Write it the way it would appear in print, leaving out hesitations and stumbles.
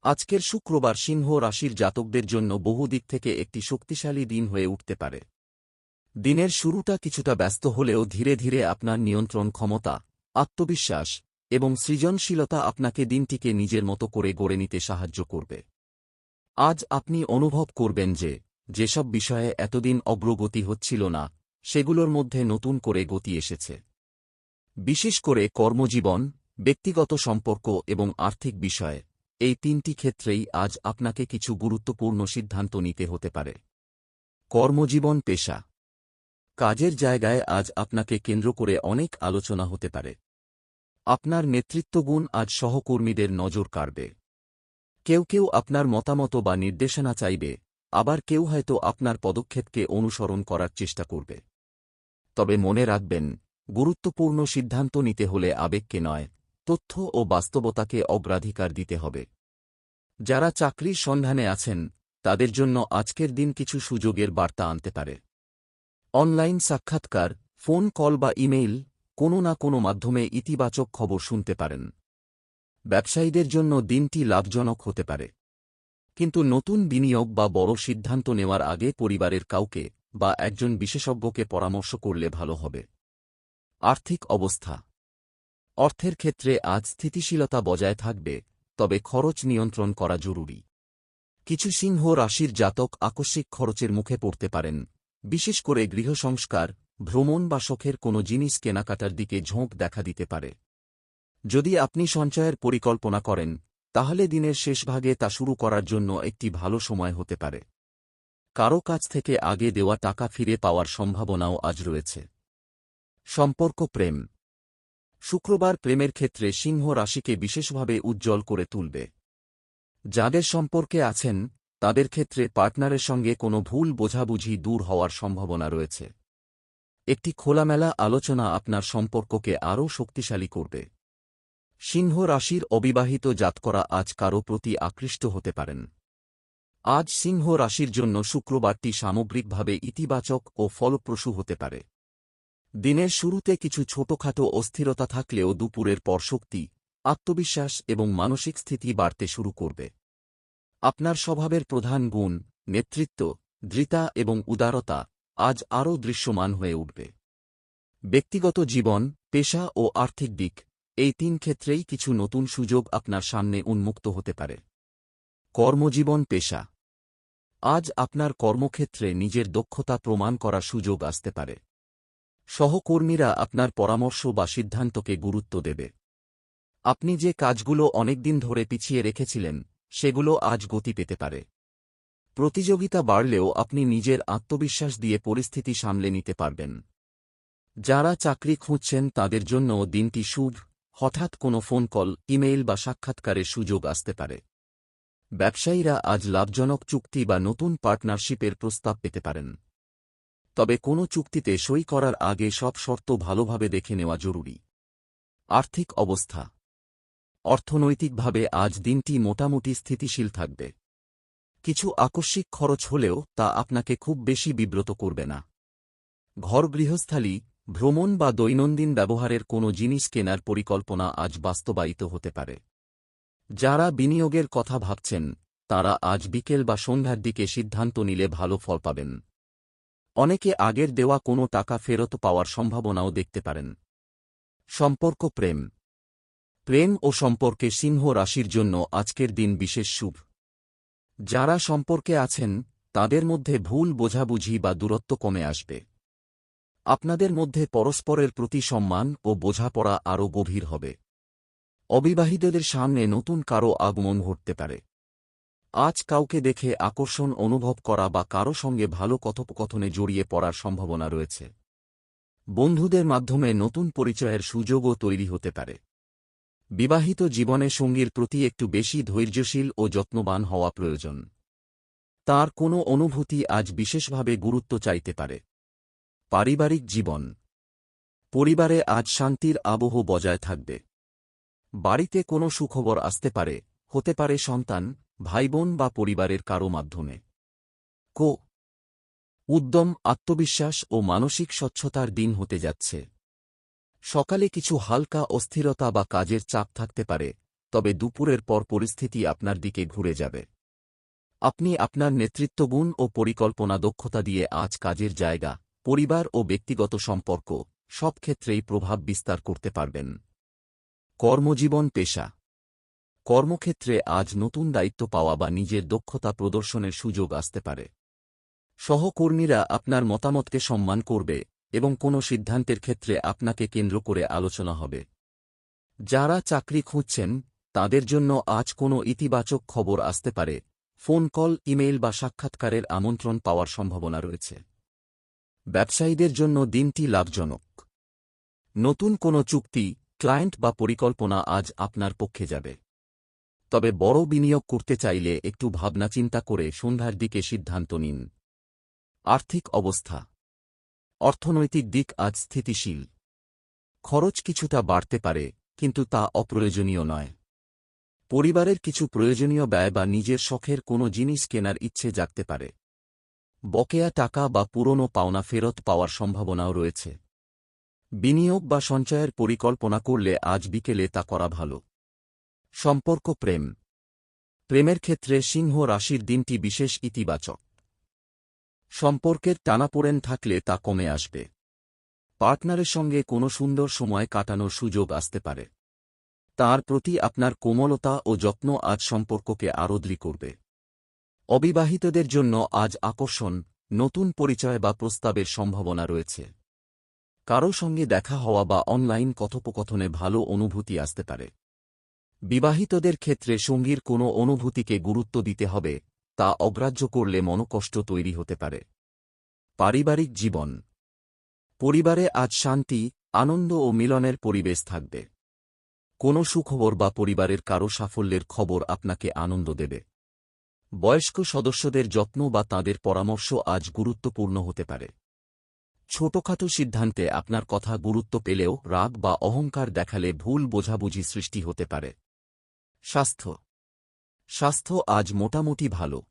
আজকের শুক্রবার সিংহ রাশির জাতকদের জন্য বহু দিক থেকে একটি শক্তিশালী দিন হয়ে উঠতে পারে। দিনের শুরুটা কিছুটা ব্যস্ত হলেও ধীরে ধীরে আপনার নিয়ন্ত্রণ ক্ষমতা, আত্মবিশ্বাস এবং সৃজনশীলতা আপনাকে দিনটিকে নিজের মতো করে গড়ে নিতে সাহায্য করবে। আজ আপনি অনুভব করবেন যে যেসব বিষয়ে এতদিন অগ্রগতি হচ্ছিল না, সেগুলোর মধ্যে নতুন করে গতি এসেছে। বিশেষ করে কর্মজীবন, ব্যক্তিগত সম্পর্ক এবং আর্থিক বিষয়ে, এই তিনটি ক্ষেত্রেই আজ আপনাকে কিছু গুরুত্বপূর্ণ সিদ্ধান্ত নিতে হতে পারে। কর্মজীবন, পেশা, কাজের জায়গায় আজ আপনাকে কেন্দ্র করে অনেক আলোচনা হতে পারে। আপনার নেতৃত্বগুণ আজ সহকর্মীদের নজর কাড়বে। কেউ কেউ আপনার মতামত বা নির্দেশনা চাইবে, আবার কেউ হয়তো আপনার পদক্ষেপকে অনুসরণ করার চেষ্টা করবে। তবে মনে রাখবেন, গুরুত্বপূর্ণ সিদ্ধান্ত নিতে হলে আবেগকে নয়, তথ্য ও বাস্তবতাকে অগ্রাধিকার দিতে হবে। যারা চাকরির সন্ধানে আছেন, তাদের জন্য আজকের দিন কিছু সুযোগের বার্তা আনতে পারে। অনলাইন সাক্ষাৎকার, ফোন কল বা ইমেইল, কোনো না কোনো মাধ্যমে ইতিবাচক খবর শুনতে পারেন। ব্যবসায়ীদের জন্য দিনটি লাভজনক হতে পারে। কিন্তু নতুন বিনিয়োগ বা বড় সিদ্ধান্ত নেওয়ার আগে পরিবারের কাউকে বা একজন বিশেষজ্ঞকে পরামর্শ করলে ভালো হবে। আর্থিক অবস্থা, অর্থের ক্ষেত্রে আজ স্থিতিশীলতা বজায় থাকবে, তবে খরচ নিয়ন্ত্রণ করা জরুরি। কিছু সিংহ রাশির জাতক আকস্মিক খরচের মুখে পড়তে পারেন, বিশেষ করে গৃহসংস্কার, ভ্রমণ বা শখের কোনো জিনিস কেনাকাটার দিকে ঝোঁক দেখা দিতে পারে। যদি আপনি সঞ্চয়ের পরিকল্পনা করেন, তাহলে দিনের শেষভাগে তা শুরু করার জন্য একটি ভালো সময় হতে পারে। কারও কাছ থেকে আগে দেওয়া টাকা ফিরে পাওয়ার সম্ভাবনাও আজ রয়েছে। সম্পর্ক, প্রেম, শুক্রবার প্রেমের ক্ষেত্রে সিংহ রাশিকে বিশেষভাবে উজ্জ্বল করে তুলবে। যাদের সম্পর্কে আছেন, তাদের ক্ষেত্রে পার্টনারের সঙ্গে কোনো ভুল বোঝাবুঝি দূর হওয়ার সম্ভাবনা রয়েছে। একটি খোলামেলা আলোচনা আপনার সম্পর্ককে আরও শক্তিশালী করবে। সিংহ রাশির অবিবাহিত জাতকরা আজ কারও প্রতি আকৃষ্ট হতে পারেন। আজ সিংহ রাশির জন্য শুক্রবারটি সামগ্রিকভাবে ইতিবাচক ও ফলপ্রসূ হতে পারে। দিনের শুরুতে কিছু ছোটখাটো অস্থিরতা থাকলেও দুপুরের পর শক্তি, আত্মবিশ্বাস এবং মানসিক স্থিতি বাড়তে শুরু করবে। আপনার স্বভাবের প্রধান গুণ, নেতৃত্ব, দৃঢ়তা এবং উদারতা, আজ আরও দৃশ্যমান হয়ে উঠবে। ব্যক্তিগত জীবন, পেশা ও আর্থিক দিক, এই তিন ক্ষেত্রেই কিছু নতুন সুযোগ আপনার সামনে উন্মুক্ত হতে পারে। কর্মজীবন, পেশা, আজ আপনার কর্মক্ষেত্রে নিজের দক্ষতা প্রমাণ করার সুযোগ আসতে পারে। সহকর্মীরা আপনার পরামর্শ বা সিদ্ধান্তকে গুরুত্ব দেবে। আপনি যে কাজগুলো অনেকদিন ধরে পিছিয়ে রেখেছিলেন, সেগুলো আজ গতি পেতে পারে। প্রতিযোগিতা বাড়লেও আপনি নিজের আত্মবিশ্বাস দিয়ে পরিস্থিতি সামলে নিতে পারবেন। যারা চাকরি খুঁজছেন তাদের জন্য দিনটি শুভ, হঠাৎ কোনো ফোন কল, ইমেইল বা সাক্ষাৎকারের সুযোগ আসতে পারে। ব্যবসায়ীরা আজ লাভজনক চুক্তি বা নতুন পার্টনারশিপের প্রস্তাব পেতে পারেন। তবে কোনো চুক্তিতে সই করার আগে সব শর্ত ভালোভাবে দেখে নেওয়া জরুরি। আর্থিক অবস্থা, অর্থনৈতিকভাবে আজ দিনটি মোটামুটি স্থিতিশীল থাকবে। কিছু আকস্মিক খরচ হলেও তা আপনাকে খুব বেশি বিব্রত করবে না। ঘর, গৃহস্থালী, ভ্রমণ বা দৈনন্দিন ব্যবহারের কোনো জিনিস কেনার পরিকল্পনা আজ বাস্তবায়িত হতে পারে। যারা বিনিয়োগের কথা ভাবছেন, তারা আজ বিকেল বা সন্ধ্যার দিকে সিদ্ধান্ত নিলে ভালো ফল পাবেন। অনেকে আগের দেওয়া কোনো টাকা ফেরত পাওয়ার সম্ভাবনাও দেখতে পারেন। সম্পর্ক, প্রেম, প্রেম ও সম্পর্কে সিংহ রাশির জন্য আজকের দিন বিশেষ শুভ। যারা সম্পর্কে আছেন, তাদের মধ্যে ভুল বোঝাবুঝি বা দূরত্ব কমে আসবে। আপনাদের মধ্যে পরস্পরের প্রতি সম্মান ও বোঝাপড়া আরও গভীর হবে। অবিবাহিতদের সামনে নতুন কারও আগমন ঘটতে পারে। আজ কাউকে দেখে আকর্ষণ অনুভব করা বা কারও সঙ্গে ভালো কথোপকথনে জড়িয়ে পড়ার সম্ভাবনা রয়েছে। বন্ধুদের মাধ্যমে নতুন পরিচয়ের সুযোগও তৈরি হতে পারে। বিবাহিত জীবনে সঙ্গীর প্রতি একটু বেশি ধৈর্যশীল ও যত্নবান হওয়া প্রয়োজন। তার কোনো অনুভূতি আজ বিশেষভাবে গুরুত্ব চাইতে পারে। পারিবারিক জীবন, পরিবারে আজ শান্তির আবহ বজায় থাকবে। বাড়িতে কোনো সুখবর আসতে পারে, হতে পারে সন্তান, ভাইবোন বা পরিবারের কারও মাধ্যমে। উদ্যম, আত্মবিশ্বাস ও মানসিক স্বচ্ছতার দিন হতে যাচ্ছে। সকালে কিছু হালকা অস্থিরতা বা কাজের চাপ থাকতে পারে, তবে দুপুরের পর পরিস্থিতি আপনার দিকে ঘুরে যাবে। আপনি আপনার নেতৃত্বগুণ ও পরিকল্পনা দক্ষতা দিয়ে আজ কাজের জায়গা, পরিবার ও ব্যক্তিগত সম্পর্ক সব ক্ষেত্রেই প্রভাব বিস্তার করতে পারবেন। কর্মজীবন পেশা। কর্মক্ষেত্রে আজ নতুন দায়িত্ব পাওয়া বা নিজের দক্ষতা প্রদর্শনের সুযোগ আসতে পারে। সহকর্মীরা আপনার মতামতকে সম্মান করবে এবং কোনো সিদ্ধান্তের ক্ষেত্রে আপনাকে কেন্দ্র করে আলোচনা হবে। যারা চাকরি খুঁজছেন তাদের জন্য আজ কোনো ইতিবাচক খবর আসতে পারে, ফোন কল, ইমেইল বা সাক্ষাৎকারের আমন্ত্রণ পাওয়ার সম্ভাবনা রয়েছে। ব্যবসায়ীদের জন্য দিনটি লাভজনক। নতুন কোনো চুক্তি, ক্লায়েন্ট বা পরিকল্পনা আজ আপনার পক্ষে যাবে। তবে বড় বিনিয়োগ করতে চাইলে একটু ভাবনা চিন্তা করে সন্ধ্যার দিকে সিদ্ধান্ত নিন। আর্থিক অবস্থা। অর্থনৈতিক দিক আজ স্থিতিশীল। খরচ কিছুটা বাড়তে পারে, কিন্তু তা অপ্রয়োজনীয় নয়। পরিবারের কিছু প্রয়োজনীয় ব্যয় বা নিজের শখের কোনো জিনিস কেনার ইচ্ছে জাগতে পারে। বকেয়া টাকা বা পুরনো পাওনা ফেরত পাওয়ার সম্ভাবনাও রয়েছে। বিনিয়োগ বা সঞ্চয়ের পরিকল্পনা করলে আজ বিকেলে তা করা ভালো। সম্পর্ক, প্রেম। প্রেমের ক্ষেত্রে সিংহ রাশির দিনটি বিশেষ ইতিবাচক। সম্পর্কের টানাপোড়েন থাকলে তা কমে আসবে। পার্টনারের সঙ্গে কোনো সুন্দর সময় কাটানোর সুযোগ আসতে পারে। তার প্রতি আপনার কোমলতা ও যত্ন আজ সম্পর্ককে আরও দৃঢ় করবে। অবিবাহিতদের জন্য আজ আকর্ষণ, নতুন পরিচয় বা প্রস্তাবের সম্ভাবনা রয়েছে। কারও সঙ্গে দেখা হওয়া বা অনলাইন কথোপকথনে ভালো অনুভূতি আসতে পারে। বিবাহিতদের ক্ষেত্রে সঙ্গীর কোনো অনুভূতিকে গুরুত্ব দিতে হবে, তা অগ্রাহ্য করলে মনোকষ্ট তৈরি হতে পারে। পারিবারিক জীবন। পরিবারে আজ শান্তি, আনন্দ ও মিলনের পরিবেশ থাকবে। কোনো সুখবর বা পরিবারের কারো সাফল্যের খবর আপনাকে আনন্দ দেবে। বয়স্ক সদস্যদের যত্ন বা তাঁদের পরামর্শ আজ গুরুত্বপূর্ণ হতে পারে। ছোটখাটো সিদ্ধান্তে আপনার কথা গুরুত্ব পেলেও রাগ বা অহংকার দেখালে ভুল বোঝাবুঝি সৃষ্টি হতে পারে। স্বাস্থ্য। স্বাস্থ্য আজ মোটামুটি ভালো।